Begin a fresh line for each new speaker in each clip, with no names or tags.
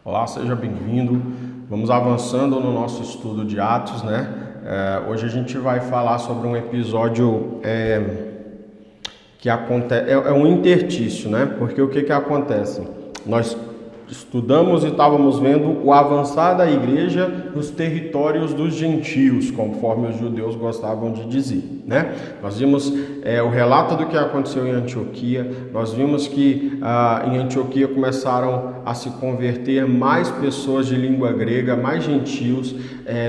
Olá, seja bem-vindo. Vamos avançando no nosso estudo de Atos, né? Hoje a gente vai falar sobre um episódio que acontece, é um interstício, né? Porque o que acontece? Nós estudamos e estávamos vendo o avançar da igreja nos territórios dos gentios, conforme os judeus gostavam de dizer, né? Nós vimos o relato do que aconteceu em Antioquia. Nós vimos que em Antioquia começaram a se converter mais pessoas de língua grega, mais gentios.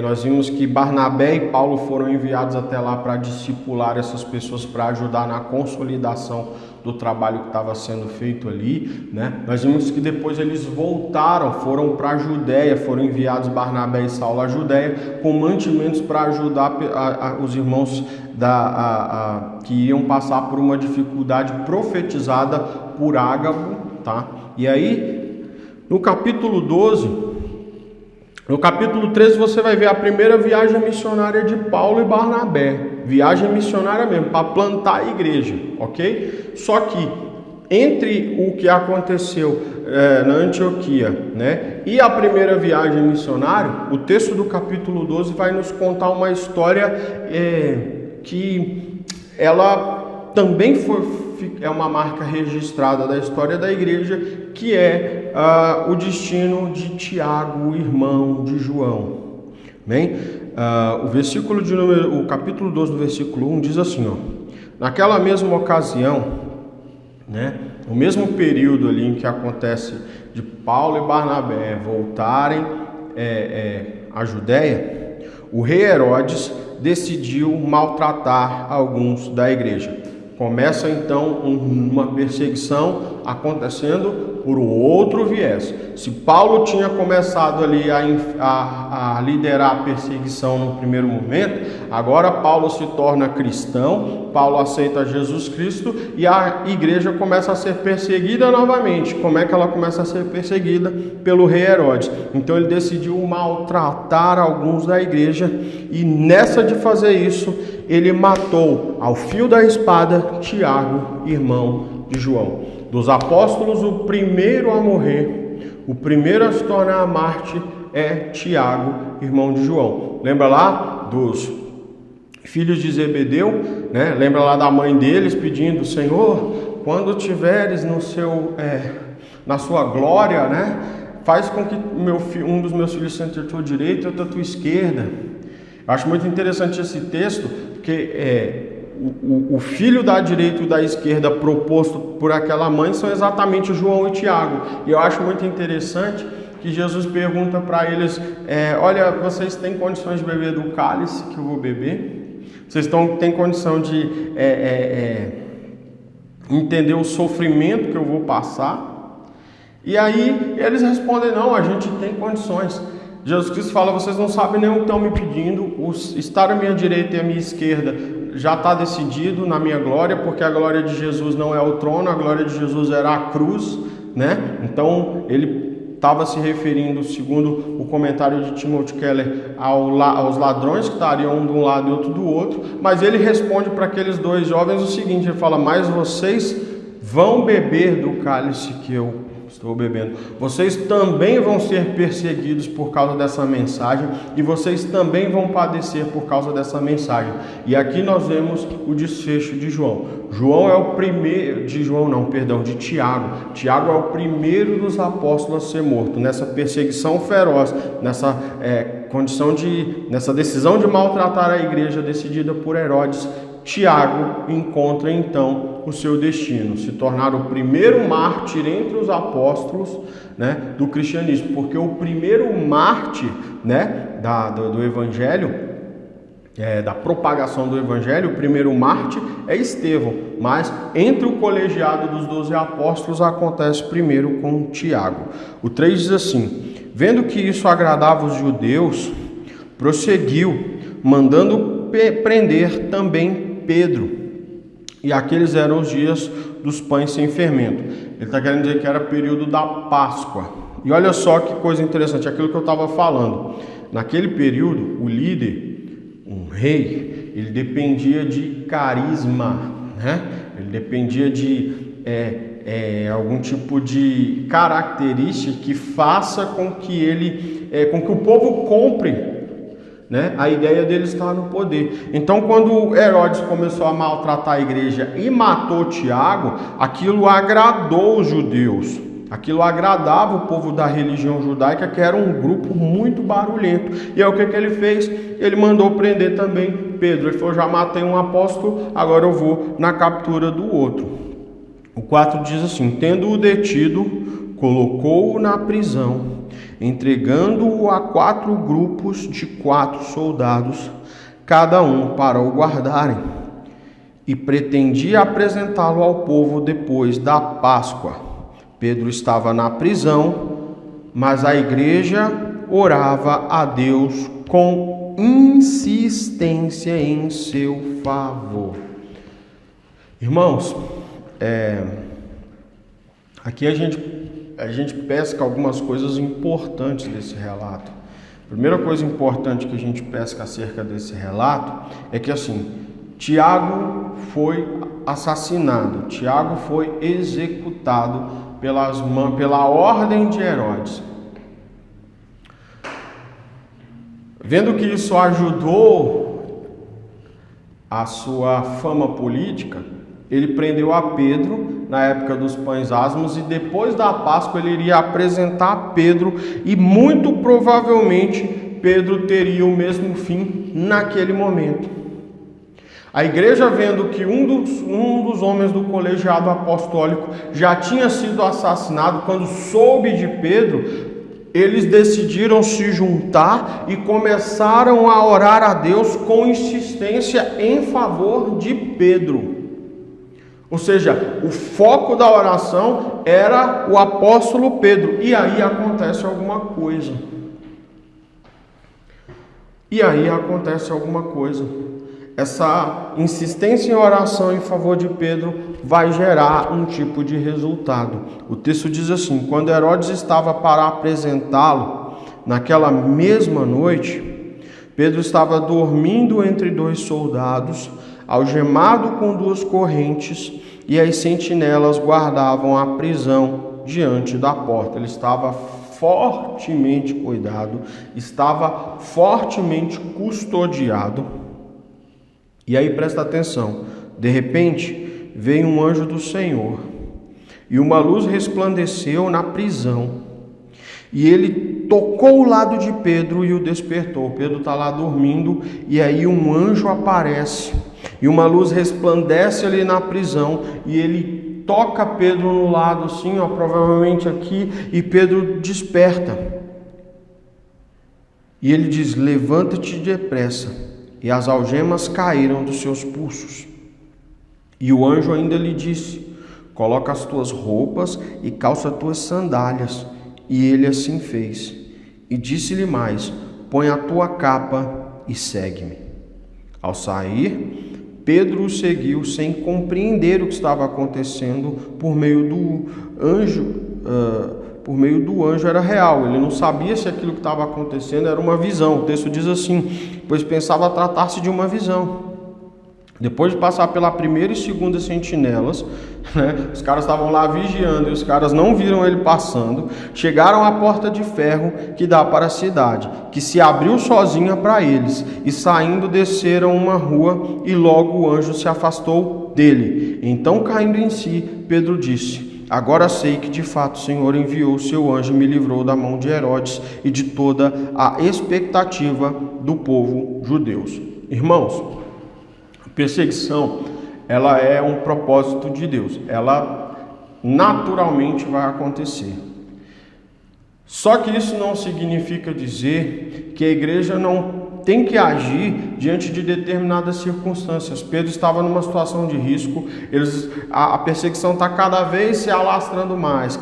Nós vimos que Barnabé e Paulo foram enviados até lá para discipular essas pessoas, para ajudar na consolidação do trabalho que estava sendo feito ali, né? Nós vimos que depois eles voltaram, foram para a Judéia, foram enviados Barnabé e Saulo à Judéia com mantimentos para ajudar os irmãos que iam passar por uma dificuldade profetizada por Ágabo, tá? E aí, no capítulo 12, no capítulo 13 você vai ver a primeira viagem missionária de Paulo e Barnabé. Viagem missionária mesmo, para plantar a igreja, ok? Só que entre o que aconteceu na Antioquia, né, e a primeira viagem missionária, o texto do capítulo 12 vai nos contar uma história que ela também é uma marca registrada da história da igreja, que é o destino de Tiago, irmão de João. Bem, o capítulo 12, do versículo 1 diz assim, ó: naquela mesma ocasião, né, no mesmo período ali em que acontece de Paulo e Barnabé voltarem à Judéia, o rei Herodes decidiu maltratar alguns da igreja. Começa então uma perseguição acontecendo por um outro viés. Se Paulo tinha começado ali a liderar a perseguição no primeiro momento, agora Paulo se torna cristão, Paulo aceita Jesus Cristo e a igreja começa a ser perseguida novamente. Como é que ela começa a ser perseguida? Pelo rei Herodes. Então ele decidiu maltratar alguns da igreja e nessa de fazer isso, ele matou ao fio da espada Tiago, irmão de João. Dos apóstolos, o primeiro a morrer, o primeiro a se tornar mártir é Tiago, irmão de João. Lembra lá dos filhos de Zebedeu, né? Lembra lá da mãe deles pedindo: Senhor, quando tiveres na sua glória, né, faz com que um dos meus filhos sente a tua direita e outra a tua esquerda. Eu acho muito interessante esse texto, porque o filho da direita e da esquerda proposto por aquela mãe são exatamente João e Tiago. E eu acho muito interessante que Jesus pergunta para eles: olha, vocês têm condições de beber do cálice que eu vou beber? Vocês têm condição de entender o sofrimento que eu vou passar? E aí eles respondem: não, a gente tem condições. Jesus Cristo fala: vocês não sabem nem o que estão me pedindo, estar à minha direita e à minha esquerda já está decidido na minha glória, porque a glória de Jesus não é o trono, a glória de Jesus era a cruz, né? Então ele estava se referindo, segundo o comentário de Timothy Keller, aos ladrões que estariam um de um lado e outro do outro, mas ele responde para aqueles dois jovens o seguinte: ele fala: mas vocês vão beber do cálice que eu estou bebendo. Vocês também vão ser perseguidos por causa dessa mensagem e vocês também vão padecer por causa dessa mensagem. E aqui nós vemos o desfecho de João. De Tiago. Tiago é o primeiro dos apóstolos a ser morto nessa perseguição feroz, nessa decisão de maltratar a igreja decidida por Herodes. Tiago encontra então o seu destino, se tornar o primeiro mártir entre os apóstolos, né, do cristianismo, porque o primeiro mártir, né, do evangelho, da propagação do evangelho, o primeiro mártir é Estevão, mas entre o colegiado dos 12 apóstolos acontece primeiro com Tiago. O 3 diz assim: vendo que isso agradava os judeus, prosseguiu, mandando prender também Pedro. E aqueles eram os dias dos pães sem fermento. Ele está querendo dizer que era período da Páscoa. E olha só que coisa interessante, aquilo que eu estava falando. Naquele período, o líder, um rei, ele dependia de carisma, né? Ele dependia de algum tipo de característica que faça com que com que o povo compre, né, a ideia dele estar no poder. Então, quando Herodes começou a maltratar a igreja e matou Tiago, aquilo agradou os judeus, aquilo agradava o povo da religião judaica, que era um grupo muito barulhento. E aí o que ele fez? Ele mandou prender também Pedro. Ele falou: já matei um apóstolo, agora eu vou na captura do outro. O 4 diz assim: tendo-o detido, colocou-o na prisão, entregando-o a 4 grupos de 4 soldados, cada um para o guardarem, e pretendia apresentá-lo ao povo depois da Páscoa. Pedro estava na prisão, mas a igreja orava a Deus com insistência em seu favor. Irmãos, aqui a gente pesca algumas coisas importantes desse relato. A primeira coisa importante que a gente pesca acerca desse relato é que, assim, Tiago foi assassinado, Tiago foi executado pela ordem de Herodes. Vendo que isso ajudou a sua fama política, ele prendeu a Pedro na época dos pães asmos, e depois da Páscoa ele iria apresentar Pedro, e muito provavelmente Pedro teria o mesmo fim naquele momento. A igreja, vendo que um dos homens do colegiado apostólico já tinha sido assassinado, quando soube de Pedro, eles decidiram se juntar e começaram a orar a Deus com insistência em favor de Pedro. Ou seja, o foco da oração era o apóstolo Pedro. E aí acontece alguma coisa. Essa insistência em oração em favor de Pedro vai gerar um tipo de resultado. O texto diz assim: quando Herodes estava para apresentá-lo, naquela mesma noite, Pedro estava dormindo entre 2 soldados, algemado com 2 correntes, e as sentinelas guardavam a prisão diante da porta. Ele estava fortemente cuidado, estava fortemente custodiado. E aí presta atenção: de repente veio um anjo do Senhor, e uma luz resplandeceu na prisão, e ele tocou o lado de Pedro e o despertou. Pedro está lá dormindo, e aí um anjo aparece, e uma luz resplandece ali na prisão, e ele toca Pedro no lado assim, provavelmente aqui, e Pedro desperta. E ele diz: levanta-te depressa. E as algemas caíram dos seus pulsos. E o anjo ainda lhe disse: coloca as tuas roupas e calça as tuas sandálias. E ele assim fez. E disse-lhe mais: põe a tua capa e segue-me. Ao sair, Pedro o seguiu sem compreender o que estava acontecendo. Por meio do anjo era real. Ele não sabia se aquilo que estava acontecendo era uma visão. O texto diz assim: pois pensava tratar-se de uma visão. Depois de passar pela primeira e segunda sentinelas, os caras estavam lá vigiando e os caras não viram ele passando. Chegaram à porta de ferro que dá para a cidade, que se abriu sozinha para eles, e saindo desceram uma rua, e logo o anjo se afastou dele. Então, caindo em si, Pedro disse: agora sei que de fato o Senhor enviou o seu anjo e me livrou da mão de Herodes e de toda a expectativa do povo judeu. Irmãos, a perseguição, ela é um propósito de Deus. Ela naturalmente vai acontecer. Só que isso não significa dizer que a igreja não tem que agir diante de determinadas circunstâncias. Pedro estava numa situação de risco, a perseguição está cada vez se alastrando mais,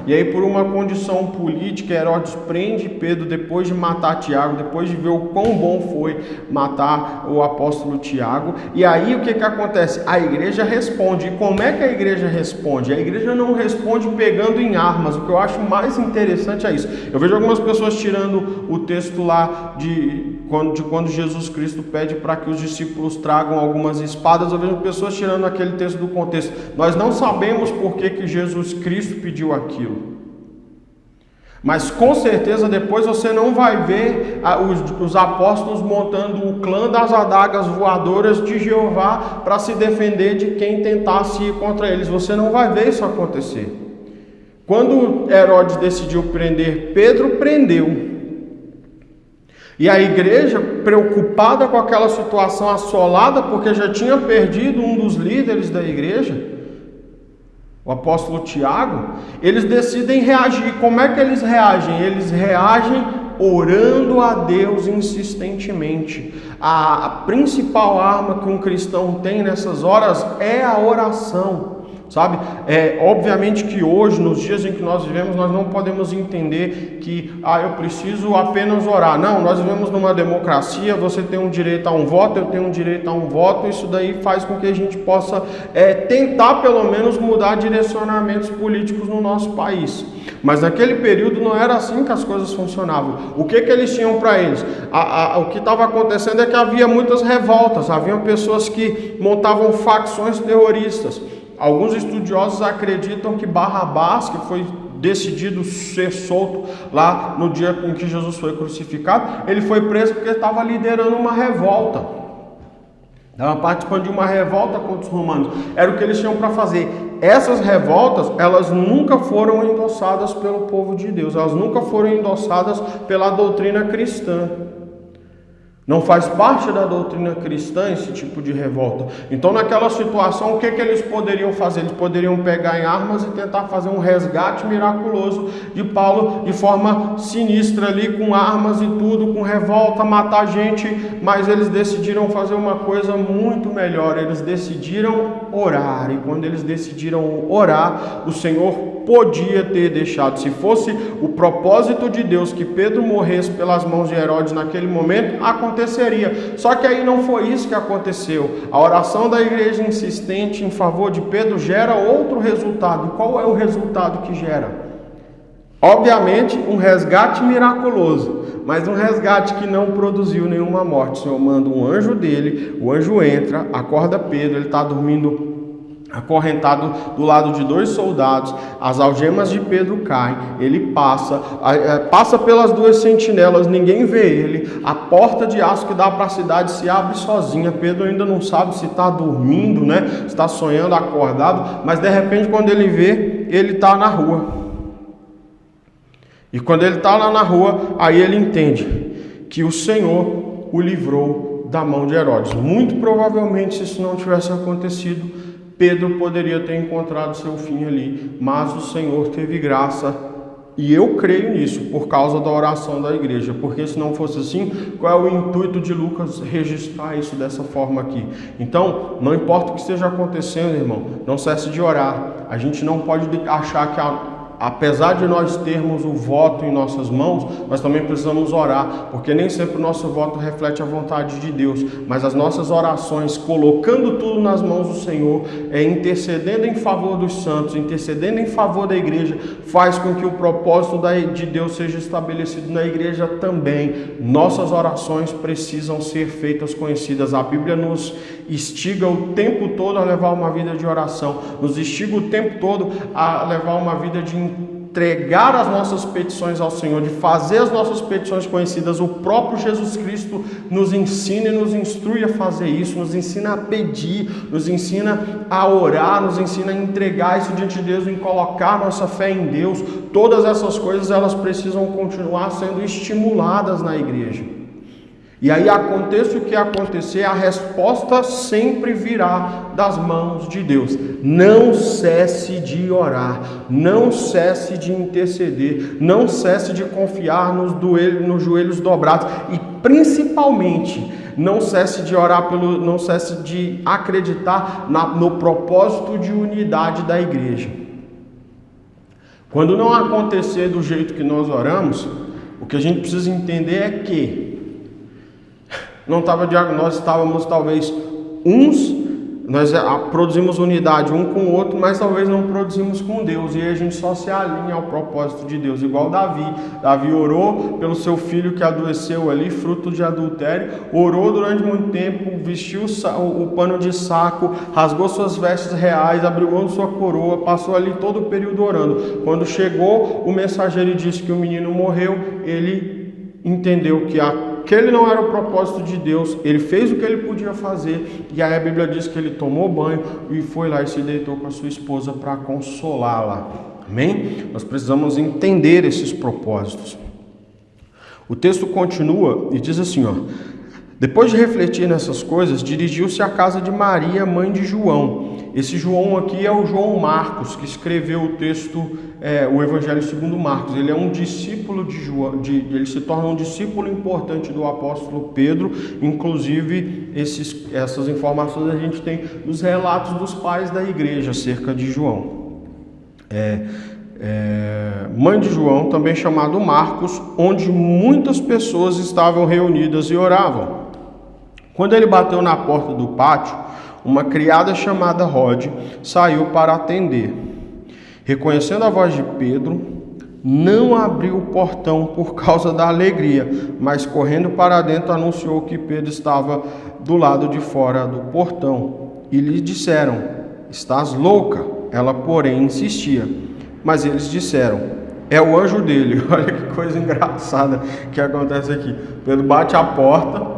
e aí por uma condição política, Herodes prende Pedro depois de matar Tiago, depois de ver o quão bom foi matar o apóstolo Tiago. E aí o que acontece? A igreja responde. E como é que a igreja responde? A igreja não responde pegando em armas. O que eu acho mais interessante é isso. Eu vejo algumas pessoas tirando o texto lá de quando Jesus Cristo pede para que os discípulos tragam algumas espadas. Eu vejo pessoas tirando aquele texto do contexto. Nós não sabemos por que Jesus Cristo pediu aquilo. Mas com certeza depois você não vai ver os apóstolos montando o clã das adagas voadoras de Jeová para se defender de quem tentasse ir contra eles. Você não vai ver isso acontecer. Quando Herodes decidiu prender Pedro, prendeu. E a igreja, preocupada com aquela situação, assolada, porque já tinha perdido um dos líderes da igreja, o apóstolo Tiago, eles decidem reagir. Como é que eles reagem? Eles reagem orando a Deus insistentemente. A principal arma que um cristão tem nessas horas é a oração. Sabe, obviamente que hoje, nos dias em que nós vivemos, nós não podemos entender que eu preciso apenas orar. Não, nós vivemos numa democracia, você tem um direito a um voto, eu tenho um direito a um voto. Isso daí faz com que a gente possa tentar pelo menos mudar direcionamentos políticos no nosso país. Mas naquele período não era assim que as coisas funcionavam. O que eles tinham para eles? O que estava acontecendo é que havia muitas revoltas, havia pessoas que montavam facções terroristas. Alguns estudiosos acreditam que Barrabás, que foi decidido ser solto lá no dia em que Jesus foi crucificado, ele foi preso porque estava liderando uma revolta. Estava participando de uma revolta contra os romanos. Era o que eles tinham para fazer. Essas revoltas, elas nunca foram endossadas pelo povo de Deus. Elas nunca foram endossadas pela doutrina cristã. Não faz parte da doutrina cristã esse tipo de revolta. Então, naquela situação, o que eles poderiam fazer? Eles poderiam pegar em armas e tentar fazer um resgate miraculoso de Paulo de forma sinistra ali, com armas e tudo, com revolta, matar gente. Mas eles decidiram fazer uma coisa muito melhor. Eles decidiram orar. E quando eles decidiram orar, o Senhor podia ter deixado. Se fosse o propósito de Deus que Pedro morresse pelas mãos de Herodes naquele momento, aconteceria. Só que aí não foi isso que aconteceu. A oração da igreja insistente em favor de Pedro gera outro resultado. E qual é o resultado que gera? Obviamente, um resgate miraculoso, mas um resgate que não produziu nenhuma morte. O Senhor manda um anjo dele, o anjo entra, acorda Pedro, ele está dormindo acorrentado do lado de 2 soldados, as algemas de Pedro caem, ele passa pelas 2 sentinelas, ninguém vê ele, a porta de aço que dá para a cidade se abre sozinha. Pedro ainda não sabe se está dormindo, se está sonhando, acordado, mas de repente quando ele vê, ele está na rua. E quando ele está lá na rua, aí ele entende que o Senhor o livrou da mão de Herodes. Muito provavelmente, se isso não tivesse acontecido, Pedro poderia ter encontrado seu fim ali, mas o Senhor teve graça, e eu creio nisso, por causa da oração da igreja, porque se não fosse assim, qual é o intuito de Lucas registrar isso dessa forma aqui? Então, não importa o que esteja acontecendo, irmão, não cesse de orar. A gente não pode achar que apesar de nós termos o voto em nossas mãos, nós também precisamos orar, porque nem sempre o nosso voto reflete a vontade de Deus, mas as nossas orações, colocando tudo nas mãos do Senhor, intercedendo em favor dos santos, intercedendo em favor da igreja, faz com que o propósito de Deus seja estabelecido na igreja também. Nossas orações precisam ser feitas conhecidas. A Bíblia nos instiga o tempo todo a levar uma vida de oração, nos instiga o tempo todo a levar uma vida de entregar as nossas petições ao Senhor, de fazer as nossas petições conhecidas. O próprio Jesus Cristo nos ensina e nos instrui a fazer isso, nos ensina a pedir, nos ensina a orar, nos ensina a entregar isso diante de Deus, em colocar nossa fé em Deus. Todas essas coisas, elas precisam continuar sendo estimuladas na igreja. E aí, aconteça o que acontecer, a resposta sempre virá das mãos de Deus. Não cesse de orar, não cesse de interceder, não cesse de confiar nos joelhos dobrados e, principalmente, não cesse de orar, não cesse de acreditar no propósito de unidade da igreja. Quando não acontecer do jeito que nós oramos, o que a gente precisa entender é que nós estávamos talvez uns nós produzimos unidade um com o outro, mas talvez não produzimos com Deus, e aí a gente só se alinha ao propósito de Deus, igual Davi. Davi orou pelo seu filho que adoeceu ali, fruto de adultério, orou durante muito tempo, vestiu o pano de saco, rasgou suas vestes reais, abriu mão de sua coroa, passou ali todo o período orando. Quando chegou o mensageiro e disse que o menino morreu, ele entendeu que aquele não era o propósito de Deus, ele fez o que ele podia fazer, e aí a Bíblia diz que ele tomou banho e foi lá e se deitou com a sua esposa para consolá-la. Amém? Nós precisamos entender esses propósitos. O texto continua e diz assim, depois de refletir nessas coisas, dirigiu-se à casa de Maria, mãe de João. Esse João aqui é o João Marcos, que escreveu o texto, o Evangelho segundo Marcos. Ele é um discípulo de João, ele se torna um discípulo importante do apóstolo Pedro. Inclusive, essas informações a gente tem nos relatos dos pais da igreja acerca de João. Mãe de João, também chamado Marcos, onde muitas pessoas estavam reunidas e oravam. Quando ele bateu na porta do pátio, uma criada chamada Rode saiu para atender. Reconhecendo a voz de Pedro, não abriu o portão por causa da alegria, mas correndo para dentro anunciou que Pedro estava do lado de fora do portão. E lhe disseram: "Estás louca?" Ela, porém, insistia. Mas eles disseram: "É o anjo dele." Olha que coisa engraçada que acontece aqui. Pedro bate a porta,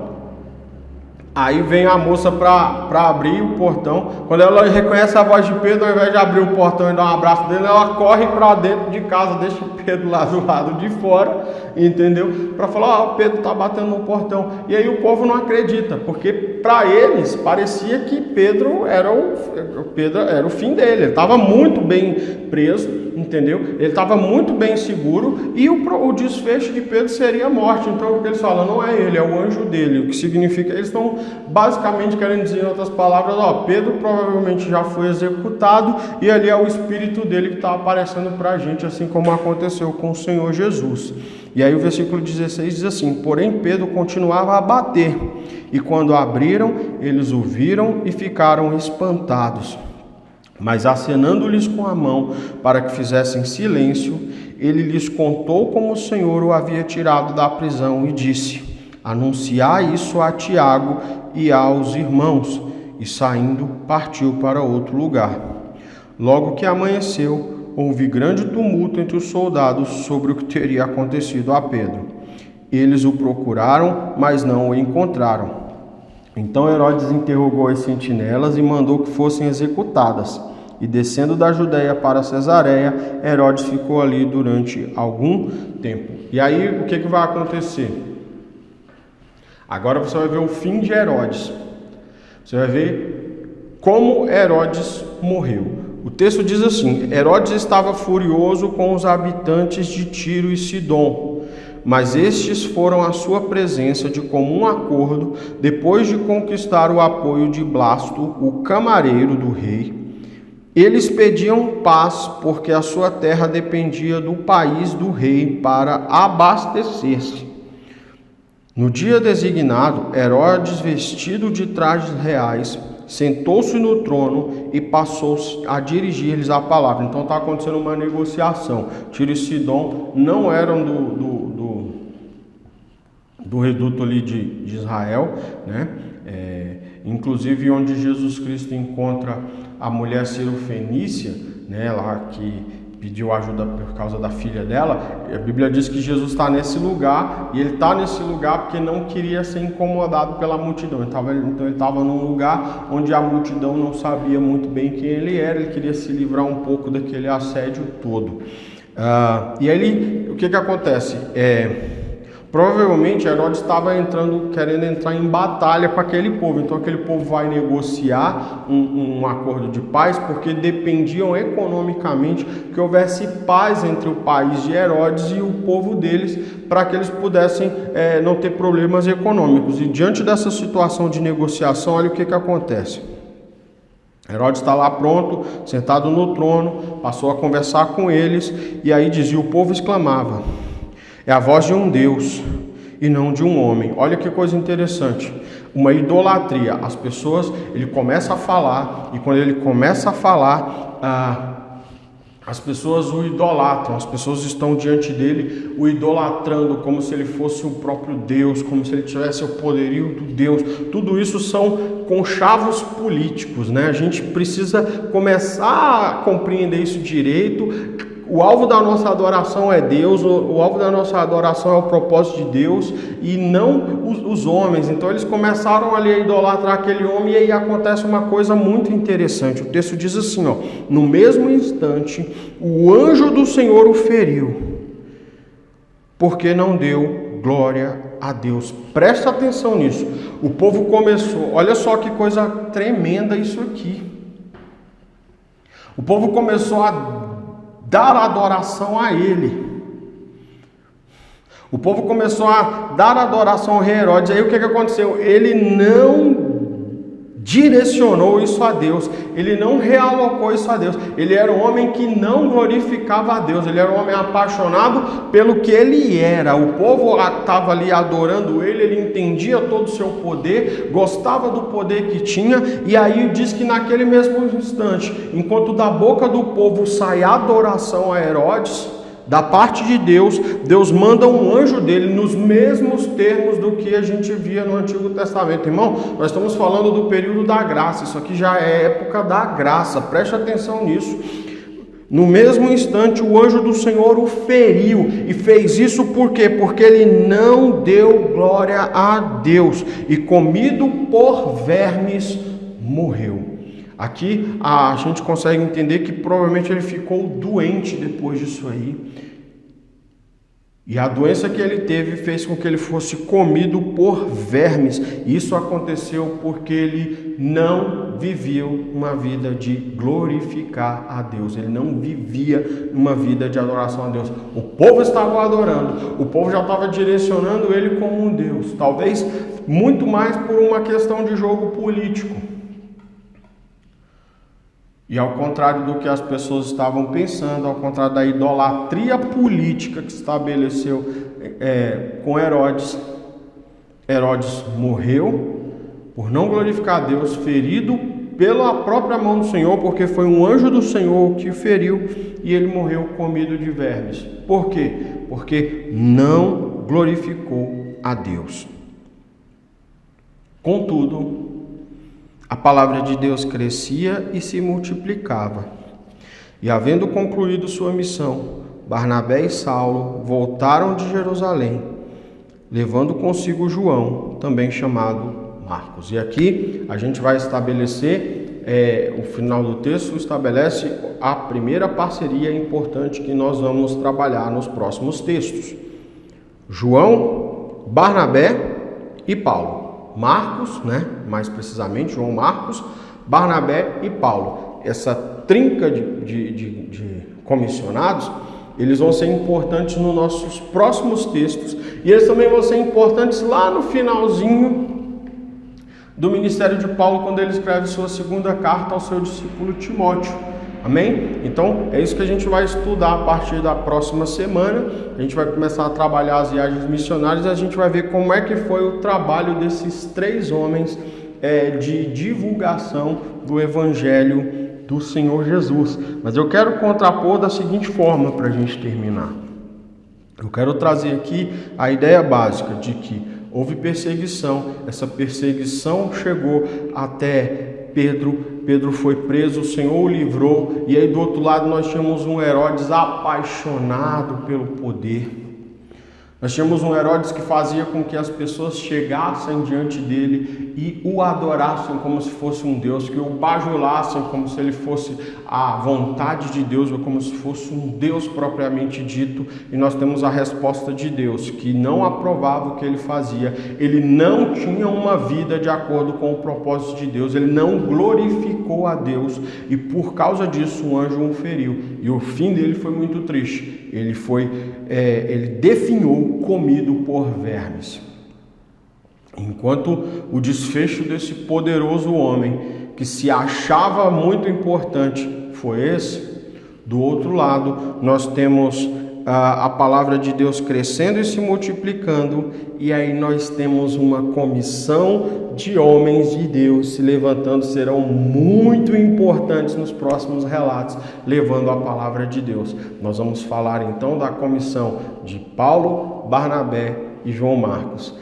aí vem a moça para abrir o portão. Quando ela reconhece a voz de Pedro, ao invés de abrir o portão e dar um abraço dele, ela corre para dentro de casa, deixa o Pedro lá do lado de fora, entendeu? Para falar: Pedro está batendo no portão. E aí o povo não acredita, porque para eles parecia que Pedro era o fim dele. Ele estava muito bem preso, entendeu? Ele estava muito bem seguro, e o desfecho de Pedro seria a morte. Então o que eles falam? Não é ele, é o anjo dele. O que significa? Eles estão basicamente querendo dizer, em outras palavras, Pedro provavelmente já foi executado, e ali é o espírito dele que está aparecendo para a gente, assim como aconteceu com o Senhor Jesus. E aí o versículo 16 diz assim: "Porém Pedro continuava a bater, e quando abriram, eles o viram e ficaram espantados. Mas acenando-lhes com a mão para que fizessem silêncio, ele lhes contou como o Senhor o havia tirado da prisão e disse: Anunciai isso a Tiago e aos irmãos. E saindo, partiu para outro lugar. Logo que amanheceu, houve grande tumulto entre os soldados sobre o que teria acontecido a Pedro. Eles o procuraram, mas não o encontraram. Então Herodes interrogou as sentinelas e mandou que fossem executadas. E descendo da Judéia para Cesareia, Herodes ficou ali durante algum tempo." E aí o que vai acontecer? Agora você vai ver o fim de Herodes. Você vai ver como Herodes morreu. O texto diz assim: Herodes estava furioso com os habitantes de Tiro e Sidom, mas estes foram à sua presença de comum acordo, depois de conquistar o apoio de Blasto, o camareiro do rei. Eles pediam paz, porque a sua terra dependia do país do rei para abastecer-se. No dia designado, Herodes, vestido de trajes reais, sentou-se no trono e passou a dirigir-lhes a palavra. Então está acontecendo uma negociação. Tiro e Sidom não eram do reduto ali de Israel, né? Inclusive onde Jesus Cristo encontra a mulher cirofenícia, né, lá que pediu ajuda por causa da filha dela. A Bíblia diz que Jesus está nesse lugar, e ele está nesse lugar porque não queria ser incomodado pela multidão. Então ele estava num lugar onde a multidão não sabia muito bem quem ele era, ele queria se livrar um pouco daquele assédio todo. E aí o que acontece? Provavelmente Herodes estava querendo entrar em batalha com aquele povo. Então aquele povo vai negociar um acordo de paz, porque dependiam economicamente que houvesse paz entre o país de Herodes e o povo deles, para que eles pudessem não ter problemas econômicos. E diante dessa situação de negociação, olha o que acontece. Herodes está lá pronto, sentado no trono, passou a conversar com eles, e aí dizia: o povo exclamava: "É a voz de um Deus e não de um homem." Olha que coisa interessante. uma idolatria. As pessoas, ele começa a falar, e quando ele começa a falar, as pessoas o idolatram, as pessoas estão diante dele o idolatrando como se ele fosse o próprio Deus, como se ele tivesse o poderio do Deus. Tudo isso são conchavos políticos, né? A gente precisa começar a compreender isso direito. O alvo da nossa adoração é Deus, o alvo da nossa adoração é o propósito de Deus e não os homens. Então eles começaram ali a idolatrar aquele homem, e aí acontece uma coisa muito interessante. O texto diz assim, ó: no mesmo instante, o anjo do Senhor o feriu, porque não deu glória a Deus. Presta atenção nisso. O povo começou, olha só que coisa tremenda isso aqui. O povo começou a dar adoração a ele. O povo começou a dar adoração ao rei Herodes. Aí o que aconteceu? Ele não direcionou isso a Deus, ele não realocou isso a Deus. Ele era um homem que não glorificava a Deus, ele era um homem apaixonado pelo que ele era. O povo estava ali adorando ele, ele entendia todo o seu poder, gostava do poder que tinha, e aí diz que naquele mesmo instante, enquanto da boca do povo sai adoração a Herodes, da parte de Deus, Deus manda um anjo dele nos mesmos termos do que a gente via no Antigo Testamento. Irmão, nós estamos falando do período da graça, isso aqui já é época da graça, preste atenção nisso. No mesmo instante, o anjo do Senhor o feriu, e fez isso por quê? Porque ele não deu glória a Deus, e comido por vermes, morreu. Aqui a gente consegue entender que provavelmente ele ficou doente depois disso aí. E a doença que ele teve fez com que ele fosse comido por vermes. Isso aconteceu porque ele não vivia uma vida de glorificar a Deus. Ele não vivia uma vida de adoração a Deus. O povo estava adorando, o povo já estava direcionando ele como um Deus. Talvez muito mais por uma questão de jogo político. E ao contrário do que as pessoas estavam pensando, ao contrário da idolatria política que se estabeleceu com Herodes, Herodes morreu por não glorificar a Deus, ferido pela própria mão do Senhor, porque foi um anjo do Senhor que o feriu, e ele morreu comido de vermes. Por quê? Porque não glorificou a Deus. Contudo, a palavra de Deus crescia e se multiplicava. E havendo concluído sua missão, Barnabé e Saulo voltaram de Jerusalém, levando consigo João, também chamado Marcos. E aqui a gente vai estabelecer, o final do texto estabelece a primeira parceria importante que nós vamos trabalhar nos próximos textos. João, Barnabé e Paulo. Marcos, mais precisamente, João Marcos, Barnabé e Paulo. Essa trinca de comissionados, eles vão ser importantes nos nossos próximos textos, e eles também vão ser importantes lá no finalzinho do ministério de Paulo, quando ele escreve sua segunda carta ao seu discípulo Timóteo. Amém? Então, é isso que a gente vai estudar a partir da próxima semana. A gente vai começar a trabalhar as viagens missionárias e a gente vai ver como é que foi o trabalho desses três homens de divulgação do Evangelho do Senhor Jesus. Mas eu quero contrapor da seguinte forma para a gente terminar. Eu quero trazer aqui a ideia básica de que houve perseguição. Essa perseguição chegou até Pedro foi preso, o Senhor o livrou, e aí do outro lado nós tínhamos um Herodes apaixonado pelo poder. Nós tínhamos um Herodes que fazia com que as pessoas chegassem diante dele e o adorassem como se fosse um Deus, que o bajulassem como se ele fosse a vontade de Deus, ou como se fosse um Deus propriamente dito. E nós temos a resposta de Deus, que não aprovava o que ele fazia. Ele não tinha uma vida de acordo com o propósito de Deus, ele não glorificou a Deus, e por causa disso o anjo o feriu. E o fim dele foi muito triste. Ele definhou comido por vermes. Enquanto o desfecho desse poderoso homem, que se achava muito importante, foi esse, do outro lado nós temos a palavra de Deus crescendo e se multiplicando, e aí nós temos uma comissão de homens de Deus se levantando, serão muito importantes nos próximos relatos, levando a palavra de Deus. Nós vamos falar então da comissão de Paulo, Barnabé e João Marcos,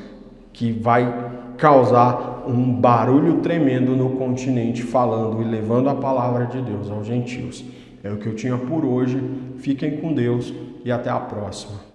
que vai causar um barulho tremendo no continente, falando e levando a palavra de Deus aos gentios. É o que eu tinha por hoje. Fiquem com Deus e até a próxima.